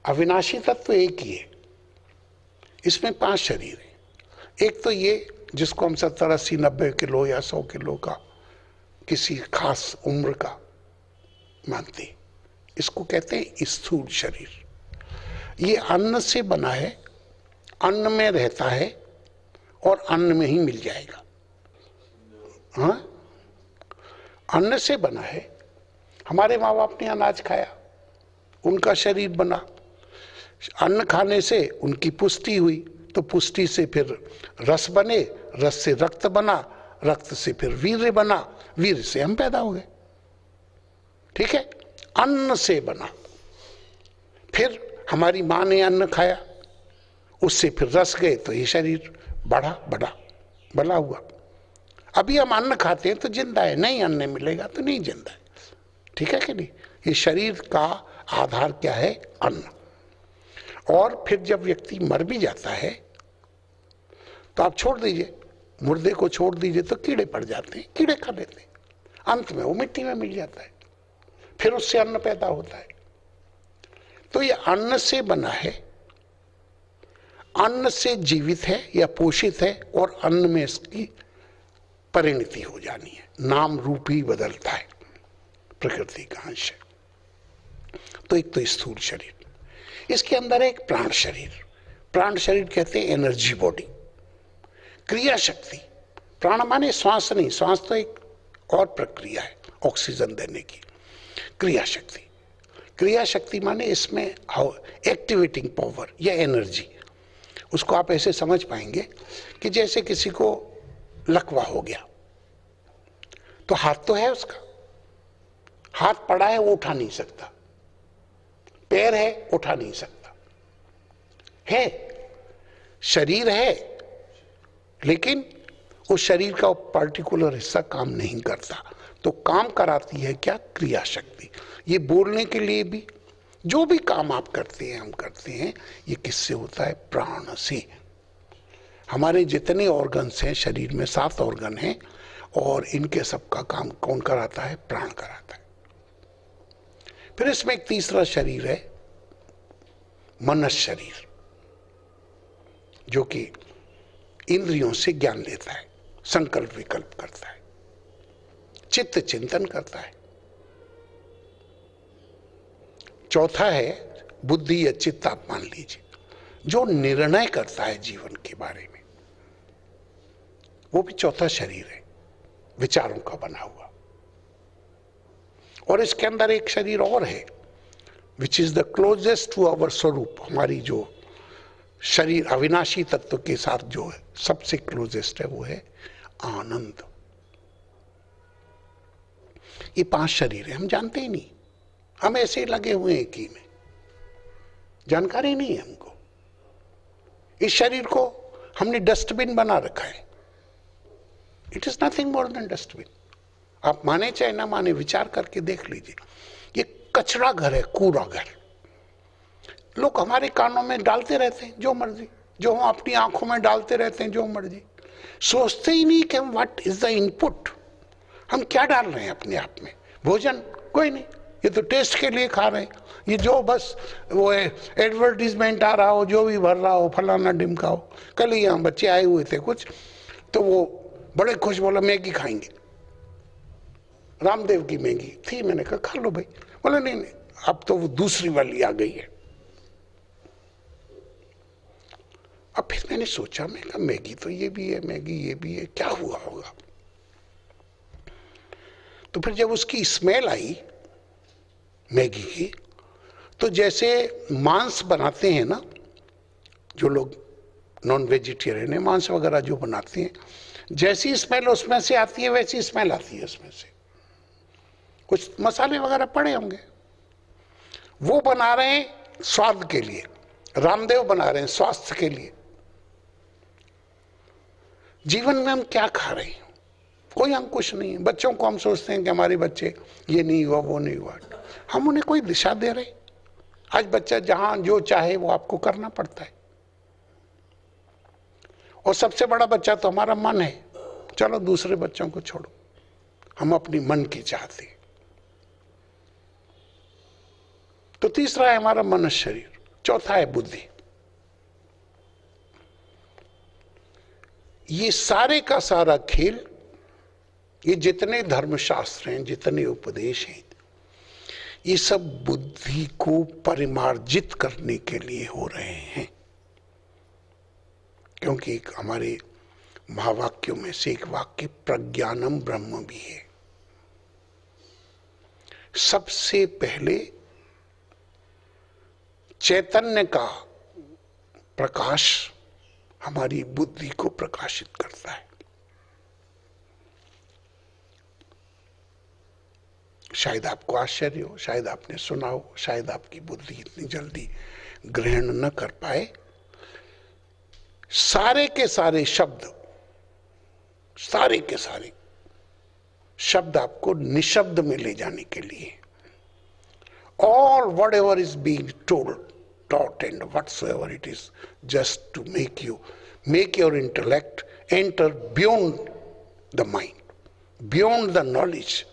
अविनाशी तत्व एक ही है, इसमें 5 शरीर है। एक तो ये जिसको हम 70, 80, 90 किलो या 100 किलो का किसी खास उम्र का मानते हैं, इसको कहते हैं स्थूल शरीर। ये अन्न से बना है, अन्न में रहता है और अन्न में ही मिल जाएगा। हाँ, अन्न से बना है। हमारे माँ बाप ने अनाज खाया, उनका शरीर बना। अन्न खाने से उनकी पुष्टि हुई, तो पुष्टि से फिर रस बने, रस से रक्त बना, रक्त से फिर वीर्य बना, वीर्य से हम पैदा हो गए। ठीक है, अन्न से बना। फिर हमारी माँ ने अन्न खाया, उससे फिर रस गए, तो ये शरीर बढ़ा बढ़ा बड़ा हुआ। अभी हम अन्न खाते हैं तो जिंदा है, नहीं अन्न मिलेगा तो नहीं जिंदा है। ठीक है कि नहीं? ये शरीर का आधार क्या है? अन्न। और फिर जब व्यक्ति मर भी जाता है तो आप छोड़ दीजिए, मुर्दे को छोड़ दीजिए तो कीड़े पड़ जाते हैं, कीड़े खा लेते हैं, अंत में वो मिट्टी में मिल जाता है, फिर उससे अन्न पैदा होता है। तो ये अन्न से बना है, अन्न से जीवित है या पोषित है, और अन्न में इसकी परिणति हो जानी है, नाम रूप ही बदलता है, प्रकृति का अंश है। तो एक तो स्थूल शरीर, इसके अंदर एक प्राण शरीर। प्राण शरीर कहते हैं एनर्जी बॉडी, क्रिया शक्ति। प्राण माने श्वास नहीं, श्वास तो एक और प्रक्रिया है ऑक्सीजन देने की। क्रिया शक्ति, क्रिया शक्ति माने इसमें एक्टिवेटिंग पावर या एनर्जी। उसको आप ऐसे समझ पाएंगे कि जैसे किसी को लकवा हो गया, तो हाथ तो है उसका, हाथ पड़ा है वो उठा नहीं सकता, पैर है उठा नहीं सकता, है शरीर है, लेकिन उस शरीर का पर्टिकुलर हिस्सा काम नहीं करता। तो काम कराती है क्या? क्रिया शक्ति। ये बोलने के लिए भी जो भी काम आप करते हैं, हम करते हैं, ये किससे होता है? प्राण से। हमारे जितने ऑर्गन्स हैं शरीर में, 7 ऑर्गन हैं, और इनके सबका काम कौन कराता है? प्राण कराता है। फिर इसमें एक तीसरा शरीर है, मनस शरीर, जो कि इंद्रियों से ज्ञान लेता है, संकल्प विकल्प करता है, चित्त चिंतन करता है। चौथा है बुद्धि या चित्त, आप मान लीजिए, जो निर्णय करता है जीवन के बारे में, वो भी चौथा शरीर है, विचारों का बना हुआ। और इसके अंदर एक शरीर और है, which is the closest to our स्वरूप। हमारी जो शरीर अविनाशी तत्व के साथ जो है सबसे क्लोजेस्ट है, वो है आनंद। ये 5 शरीर है, हम जानते ही नहीं, हम ऐसे ही लगे हुए हैं एक ही में, जानकारी नहीं है हमको। इस शरीर को हमने डस्टबिन बना रखा है। It is nothing more than dustbin. आप माने चाहे ना माने, विचार करके देख लीजिए, ये कचरा घर है, कूड़ा घर। लोग हमारे कानों में डालते रहते हैं जो मर्जी, जो हम अपनी आंखों में डालते रहते हैं जो मर्जी, सोचते ही नहीं कि हम व्हाट इज द इनपुट, हम क्या डाल रहे हैं अपने आप में। भोजन कोई नहीं, ये तो टेस्ट के लिए खा रहे हैं, ये जो बस वो एडवर्टीजमेंट आ रहा हो, जो भी भर रहा हो, फलाना डिमका हो। कल ही यहाँ बच्चे आए हुए थे कुछ, तो वो बड़े खुश, बोला मैगी खाएंगे, रामदेव की मैगी थी। मैंने कहा खा लो भाई। बोले नहीं नहीं, अब तो वो दूसरी वाली आ गई है। अब फिर मैंने सोचा, मैं कहा मैगी तो ये भी है, मैगी ये भी है, क्या हुआ होगा। तो फिर जब उसकी स्मेल आई मैगी की, तो जैसे मांस बनाते हैं ना, जो लोग नॉन वेजिटेरियन है, मांस वगैरह जो बनाते हैं, जैसी स्मेल उसमें से आती है वैसी स्मेल आती है उसमें से। कुछ मसाले वगैरह पड़े होंगे, वो बना रहे हैं स्वाद के लिए, रामदेव बना रहे हैं स्वास्थ्य के लिए। जीवन में हम क्या खा रहे हैं? कोई अंकुश नहीं है। बच्चों को हम सोचते हैं कि हमारे बच्चे ये नहीं हुआ वो नहीं हुआ, हम उन्हें कोई दिशा दे रहे? आज बच्चा जहां जो चाहे वो आपको करना पड़ता है। और सबसे बड़ा बच्चा तो हमारा मन है। चलो दूसरे बच्चों को छोड़ो, हम अपनी मन की चाहते हैं। तो तीसरा है हमारा मनुष्य शरीर। चौथा है बुद्धि। ये सारे का सारा खेल, ये जितने धर्मशास्त्र हैं, जितने उपदेश हैं, ये सब बुद्धि को परिमार्जित करने के लिए हो रहे हैं। क्योंकि एक हमारे महावाक्यों में से एक वाक्य प्रज्ञानम ब्रह्म भी है। सबसे पहले चैतन्य का प्रकाश हमारी बुद्धि को प्रकाशित करता है। शायद आपको आश्चर्य हो, शायद आपने सुना हो, शायद आपकी बुद्धि इतनी जल्दी ग्रहण न कर पाए। सारे के सारे शब्द, सारे के सारे शब्द आपको निशब्द में ले जाने के लिए, all whatever is being told, taught and whatsoever it is, just to make your intellect enter beyond the mind, beyond the knowledge,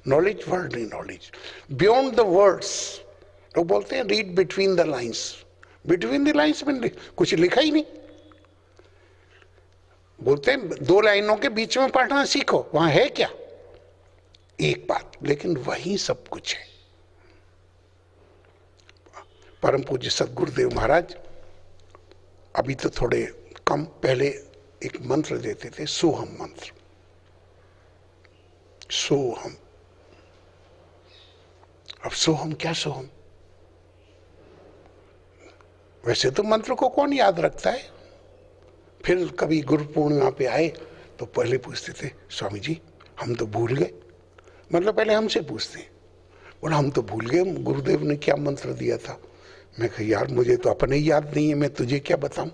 worldly knowledge, beyond the words. लोग बोलते हैं read between the lines. Between the lines में कुछ लिखा ही नहीं। बोलते हैं दो लाइनों के बीच में पढ़ना सीखो, वहां है क्या? एक बात, लेकिन वही सब कुछ है। परम पूज्य सद्गुरुदेव महाराज अभी तो थोड़े कम पहले एक मंत्र देते थे, सोहम मंत्र। सोहम, अब सोहम क्या सोहम? वैसे तो मंत्र को कौन याद रखता है? फिर कभी गुरु पूर्णिमा पे आए तो पहले पूछते थे, स्वामी जी हम तो भूल गए। मतलब पहले हमसे पूछते हैं, बोला हम तो भूल गए गुरुदेव ने क्या मंत्र दिया था। मैं कहा यार मुझे तो अपने ही याद नहीं है, मैं तुझे क्या बताऊं?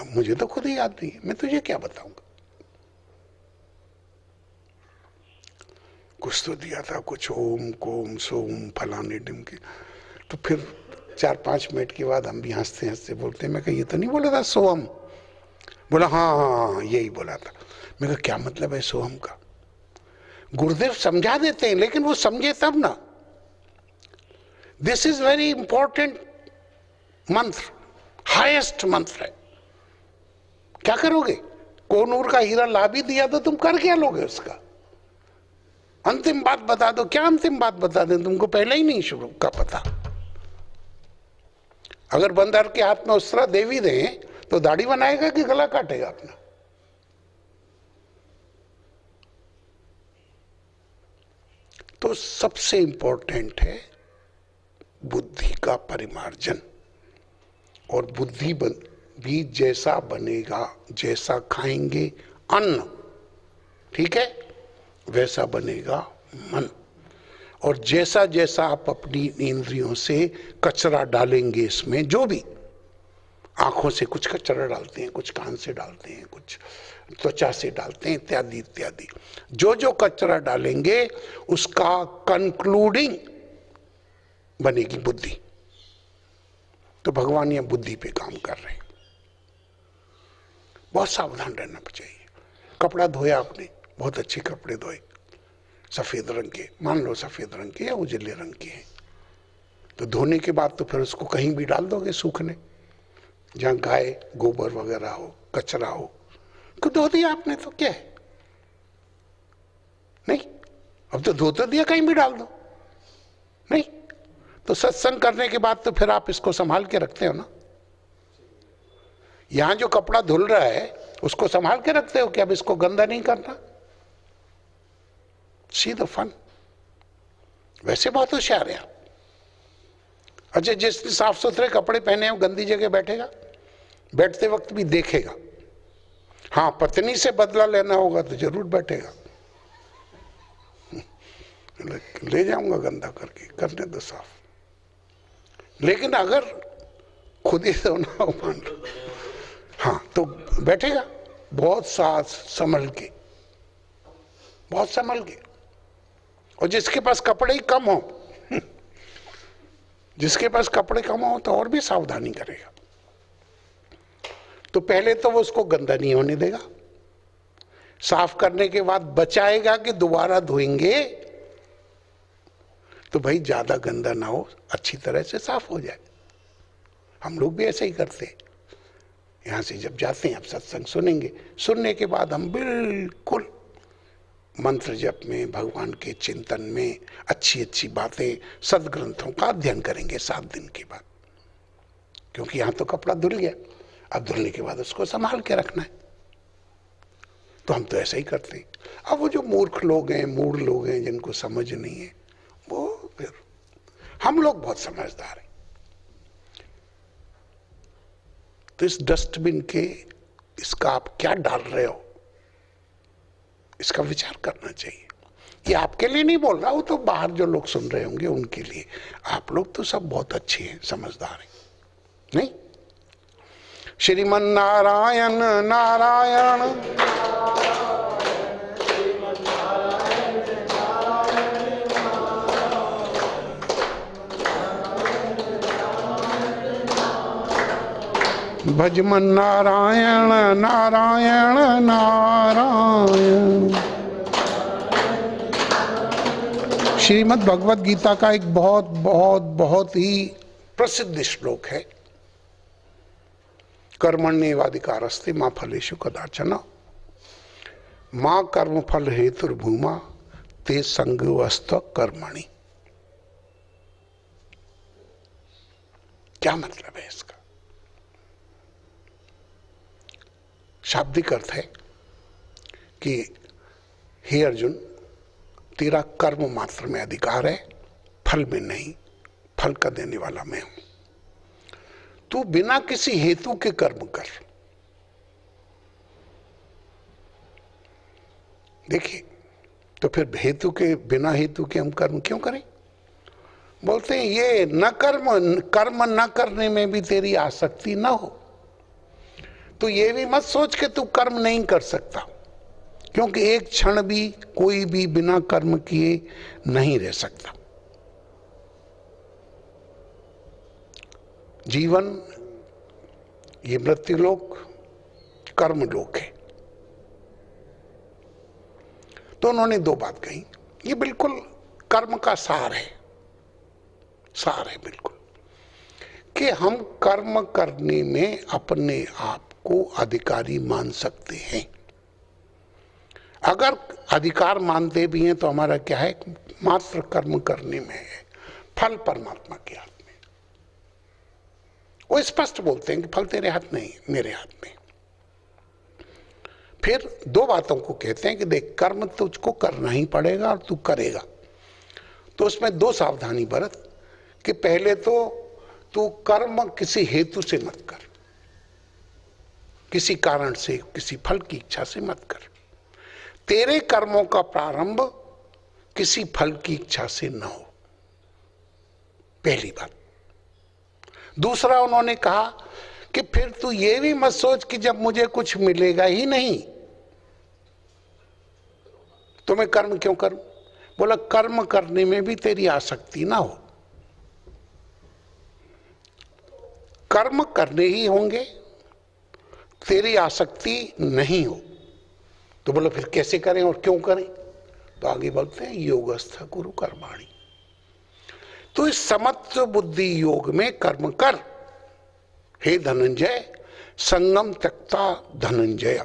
मुझे तो खुद ही याद नहीं है, मैं तुझे क्या बताऊंगा। कुछ तो दिया था, कुछ ओम कोम सोम फलाने ढिमके। तो फिर 4-5 मिनट के बाद हम भी हंसते हंसते बोलते हैं, मैं कहा ये तो नहीं बोला था सोहम? बोला हाँ यही बोला था। मैं कहा क्या मतलब है सोहम का? गुरुदेव समझा देते हैं, लेकिन वो समझे तब ना। दिस इज वेरी इंपॉर्टेंट मंत्र, हाईएस्ट मंत्र है। क्या करोगे? कोनूर का हीरा ला भी दिया तो तुम कर क्या लोगे उसका? अंतिम बात बता दो। क्या अंतिम बात बता दें? तुमको पहले ही नहीं शुरू का पता। अगर बंदर के हाथ में उस तरह देवी दें तो दाढ़ी बनाएगा कि गला काटेगा अपना? तो सबसे इंपॉर्टेंट है बुद्धि का परिमार्जन। और बुद्धि भी जैसा बनेगा, जैसा खाएंगे अन्न, ठीक है, वैसा बनेगा मन। और जैसा जैसा आप अपनी इंद्रियों से कचरा डालेंगे इसमें, जो भी आंखों से कुछ कचरा डालते हैं, कुछ कान से डालते हैं, कुछ त्वचा से डालते हैं, इत्यादि इत्यादि, जो जो कचरा डालेंगे उसका कंक्लूडिंग बनेगी बुद्धि। तो भगवान यह बुद्धि पे काम कर रहे हैं। बहुत सावधान रहना चाहिए। कपड़ा धोया आपने, बहुत अच्छे कपड़े धोए, सफेद रंग के, मान लो सफेद रंग के या उजले रंग के हैं, तो धोने के बाद तो फिर उसको कहीं भी डाल दोगे सूखने, जहां गाय गोबर वगैरह हो, कचरा हो, तो धो दिया आपने तो क्या है? नहीं, अब तो धो तो दिया, कहीं भी डाल दो। नहीं तो सत्संग करने के बाद तो फिर आप इसको संभाल के रखते हो ना। यहां जो कपड़ा धुल रहा है उसको संभाल के रखते हो कि अब इसको गंदा नहीं करना। See the fun. वैसे बहुत होशियार है आप। अच्छा, जिसने साफ सुथरे कपड़े पहने हो गंदी जगह बैठेगा, बैठते वक्त भी देखेगा। हाँ, पत्नी से बदला लेना होगा तो जरूर बैठेगा, ले जाऊंगा गंदा करके, करने दो साफ। लेकिन अगर खुद ही सोना हो मान लो, हाँ, तो बैठेगा बहुत साथ संभल के, बहुत संभल के। और जिसके पास कपड़े ही कम हो जिसके पास कपड़े कम हो तो और भी सावधानी करेगा। तो पहले तो वो उसको गंदा नहीं होने देगा, साफ करने के बाद बचाएगा कि दोबारा धोएंगे। तो भाई ज्यादा गंदा ना हो, अच्छी तरह से साफ हो जाए। हम लोग भी ऐसे ही करते हैं। यहां से जब जाते हैं, अब सत्संग सुनेंगे, सुनने के बाद हम बिल्कुल मंत्र जप में, भगवान के चिंतन में, अच्छी अच्छी बातें, सदग्रंथों का अध्ययन करेंगे 7 दिन के बाद। क्योंकि यहां तो कपड़ा धुल गया, अब धुलने के बाद उसको संभाल के रखना है। तो हम तो ऐसा ही करते हैं। अब वो जो मूर्ख लोग हैं, मूढ़ लोग हैं, जिनको समझ नहीं है, वो फिर, हम लोग बहुत समझदार हैं। तो इस डस्टबिन के, इसका आप क्या डाल रहे हो, इसका विचार करना चाहिए। ये आपके लिए नहीं बोल रहा, वो तो बाहर जो लोग सुन रहे होंगे उनके लिए। आप लोग तो सब बहुत अच्छे हैं, समझदार हैं, नहीं? श्रीमन नारायण नारायण भजमन नारायण नारायण नारायण। श्रीमद् भगवत गीता का एक बहुत बहुत बहुत ही प्रसिद्ध श्लोक है, कर्मण्येवाधिकारस्ते मा फलेषु कदाचन मां कर्म फल हेतुर्भूमा ते संगोऽस्त कर्मणि। क्या मतलब है इसका? शाब्दिक अर्थ है कि हे अर्जुन, तेरा कर्म मात्र में अधिकार है, फल में नहीं। फल का देने वाला मैं हूं। तू बिना किसी हेतु के कर्म कर। देखिए, तो फिर हेतु के, बिना हेतु के हम कर्म क्यों करें? बोलते हैं ये न कर्म न करने में भी तेरी आसक्ति न हो, तो ये भी मत सोच के तू कर्म नहीं कर सकता, क्योंकि एक क्षण भी कोई भी बिना कर्म किए नहीं रह सकता। जीवन ये मृत्युलोक कर्मलोक है। तो उन्होंने 2 बात कही, ये बिल्कुल कर्म का सार है, सार है बिल्कुल, कि हम कर्म करने में अपने आप को अधिकारी मान सकते हैं। अगर अधिकार मानते भी हैं तो हमारा क्या है, मात्र कर्म करने में है, फल परमात्मा के हाथ में। वो स्पष्ट बोलते हैं कि फल तेरे हाथ नहीं, मेरे हाथ में। फिर 2 बातों को कहते हैं कि देख, कर्म तुझको करना ही पड़ेगा और तू करेगा। तो उसमें 2 सावधानी बरत कि पहले तो तू कर्म किसी हेतु से मत कर, किसी कारण से, किसी फल की इच्छा से मत कर। तेरे कर्मों का प्रारंभ किसी फल की इच्छा से न हो, पहली बात। दूसरा उन्होंने कहा कि फिर तू ये भी मत सोच कि जब मुझे कुछ मिलेगा ही नहीं तो मैं कर्म क्यों करूं। बोला कर्म करने में भी तेरी आसक्ति ना हो, कर्म करने ही होंगे, तेरी आसक्ति नहीं हो। तो बोला फिर कैसे करें और क्यों करें? तो आगे बोलते हैं योगस्थ कुरु कर्माणि। तो इस समत्व बुद्धि योग में कर्म कर। हे धनंजय, संगम त्यक्ता धनंजय।